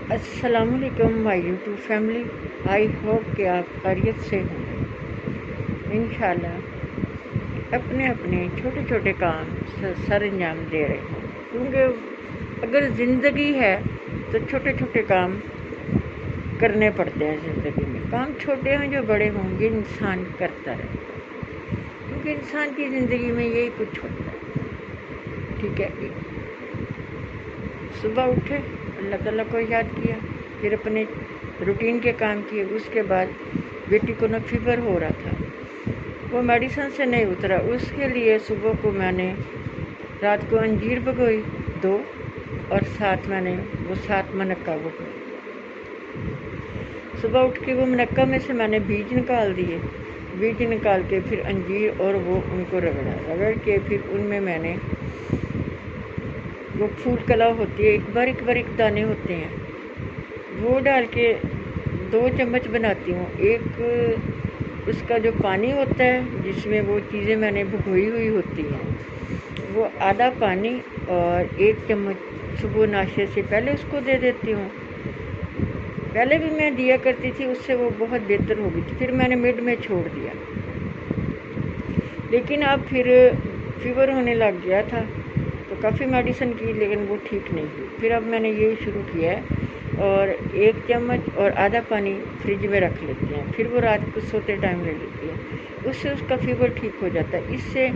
السلام علیکم مائی YouTube family, I hope کہ آپ خیریت سے ہوں گے۔ انشاءاللہ اپنے اپنے چھوٹے چھوٹے کام سر انجام دے رہے ہوں، کیونکہ اگر زندگی ہے تو چھوٹے چھوٹے کام کرنے پڑتے ہیں۔ زندگی میں کام چھوٹے ہوں جو بڑے ہوں، یہ انسان کرتا رہتا ہے، کیونکہ انسان کی زندگی میں یہی کچھ ہوتا ہے۔ ٹھیک ہے کہ صبح اٹھے، اللہ تعالیٰ کو یاد کیا، پھر اپنے روٹین کے کام کیے۔ اس کے بعد بیٹی کو نا فیور ہو رہا تھا، وہ میڈیسن سے نہیں اترا، اس کے لیے صبح کو میں نے رات کو انجیر بھگوئی 2، اور ساتھ میں نے وہ 7 منقہ بھگوئی۔ صبح اٹھ کے وہ منقہ میں سے میں نے بیج نکال دیے، بیج نکال کے پھر انجیر اور وہ ان کو رگڑ کے پھر ان میں نے وہ پھول کلا ہوتی ہے، ایک باریک دانے ہوتے ہیں، وہ ڈال کے 2 چمچ بناتی ہوں۔ ایک اس کا جو پانی ہوتا ہے جس میں وہ چیزیں میں نے بھگوئی ہوئی ہوتی ہیں، وہ آدھا پانی اور 1 چمچ صبح ناشتے سے پہلے اس کو دے دیتی ہوں۔ پہلے بھی میں دیا کرتی تھی، اس سے وہ بہت بہتر ہو گئی تھی، پھر میں نے مڈ میں چھوڑ دیا، لیکن اب پھر فیور ہونے لگ گیا تھا تو کافی میڈیسن کی، لیکن وہ ٹھیک نہیں ہوئی۔ پھر اب میں نے یہ شروع کیا ہے، اور 1 چمچ اور آدھا پانی فریج میں رکھ لیتے ہیں، پھر وہ رات کو سوتے ٹائم لے لیتی ہے، اس سے اس کا فیور ٹھیک ہو جاتا ہے۔ اس سے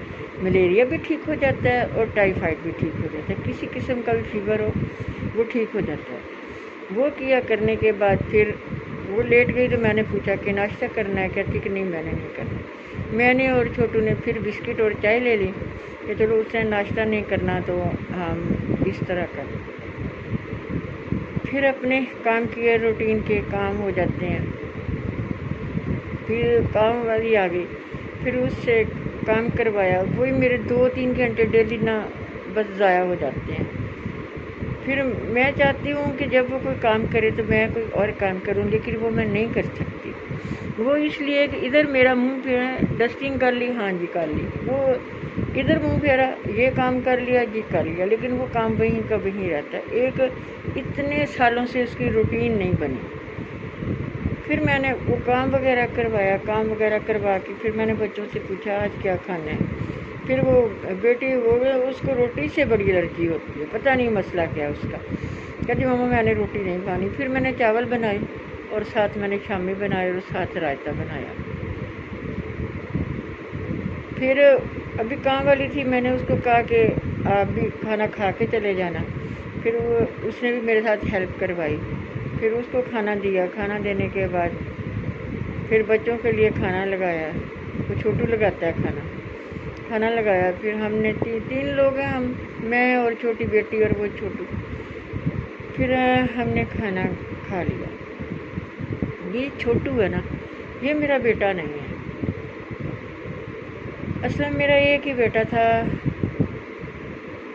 ملیریا بھی ٹھیک ہو جاتا ہے اور ٹائیفائڈ بھی ٹھیک ہو جاتا ہے، کسی قسم کا بھی فیور ہو وہ ٹھیک ہو جاتا ہے۔ وہ کیا کرنے کے بعد پھر وہ لیٹ گئی تو میں نے پوچھا کہ ناشتہ کرنا ہے کیا؟ ٹھیک نہیں، میں نے نہیں کرنا۔ میں نے اور چھوٹو نے پھر بسکٹ اور چائے لے لی کہ چلو اس نے ناشتہ نہیں کرنا تو ہم اس طرح کریں۔ پھر اپنے کام کیے، روٹین کے کام ہو جاتے ہیں۔ پھر کام والی آ گئی، پھر اس سے کام کروایا، وہی میرے 2-3 گھنٹے ڈیلی نہ بس ضائع ہو جاتے ہیں۔ پھر میں چاہتی ہوں کہ جب وہ کوئی کام کرے تو میں کوئی اور کام کروں، لیکن وہ میں نہیں کر سکتی۔ وہ اس لیے کہ ادھر میرا منہ پھیرا ہے، ڈسٹنگ کر لی، ہاں جی کر لی، وہ ادھر منہ پھیرا، یہ کام کر لیا جی کر لیا، لیکن وہ کام وہیں کا وہیں رہتا ہے۔ ایک اتنے سالوں سے اس کی روٹین نہیں بنی۔ پھر میں نے وہ کام وغیرہ کروایا، کام وغیرہ کروا کے پھر میں نے بچوں سے پوچھا آج کیا کھانا ہے؟ پھر وہ بیٹی اس کو روٹی سے بڑی الرجی ہوتی ہے، پتہ نہیں مسئلہ کیا ہے اس کا، کہتی ماما میں نے روٹی نہیں کھانی۔ پھر میں نے چاول بنائی اور ساتھ میں نے شامی بنائی اور ساتھ رائتہ بنایا۔ پھر ابھی کام والی تھی، میں نے اس کو کہا کہ آپ بھی کھانا کھا کے چلے جانا، پھر اس نے بھی میرے ساتھ ہیلپ کروائی۔ پھر اس کو کھانا دیا، کھانا دینے کے بعد پھر بچوں کے لیے کھانا لگایا، وہ چھوٹو لگاتا ہے کھانا لگایا۔ پھر ہم نے 3 لوگ ہیں ہم، میں اور چھوٹی بیٹی اور وہ چھوٹو، پھر ہم نے کھانا کھا لیا۔ یہ چھوٹو ہے نا، یہ میرا بیٹا نہیں ہے، اصل میں میرا ایک ہی بیٹا تھا،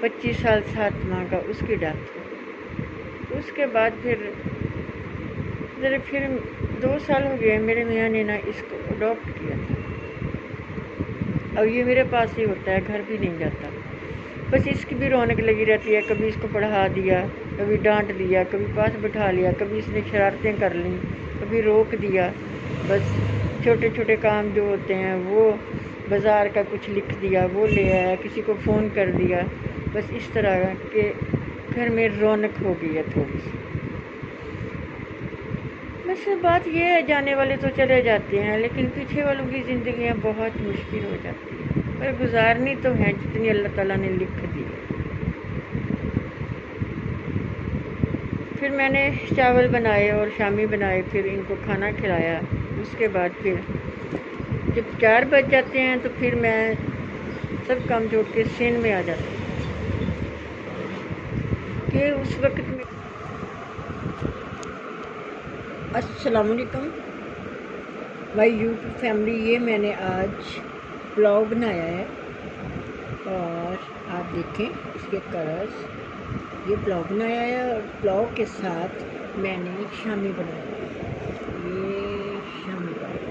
25 سال 7 ماہ کا، اس کی ڈیتھ ہوئی۔ اس کے بعد پھر 2 سال ہو گئے میرے میاں نے نا اس کو اڈاپٹ کیا تھا، اب یہ میرے پاس ہی ہوتا ہے، گھر بھی نہیں جاتا، بس اس کی بھی رونق لگی رہتی ہے، کبھی اس کو پڑھا دیا، کبھی ڈانٹ دیا، کبھی پاس بٹھا لیا، کبھی اس نے شرارتیں کر لیں، کبھی روک دیا، بس چھوٹے چھوٹے کام جو ہوتے ہیں وہ بازار کا کچھ لکھ دیا وہ لے آیا، کسی کو فون کر دیا، بس اس طرح کہ گھر میں رونق ہو گئی ہے تھوڑی سی۔ بس بات یہ ہے، جانے والے تو چلے جاتے ہیں، لیکن پیچھے والوں کی زندگیاں بہت مشکل ہو جاتی ہیں، پر گزارنی تو ہیں جتنی اللہ تعالیٰ نے لکھ دی ہے۔ پھر میں نے چاول بنائے اور شامی بنائے، پھر ان کو کھانا کھلایا۔ اس کے بعد پھر جب 4 بج جاتے ہیں تو پھر میں سب کام چھوڑ کے سین میں آ جاتی ہوں کہ اس وقت میں السلام علیکم مائی یوٹیوب فیملی، یہ میں نے آج پلاؤ بنایا ہے، اور آپ دیکھیں اس کے کلرز، یہ پلاؤ بنایا ہے، اور پلاؤ کے ساتھ میں نے شامی بنایا ہے، یہ شامی بنائی،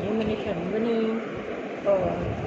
یہ میں نے شامی بنائی ہے، اور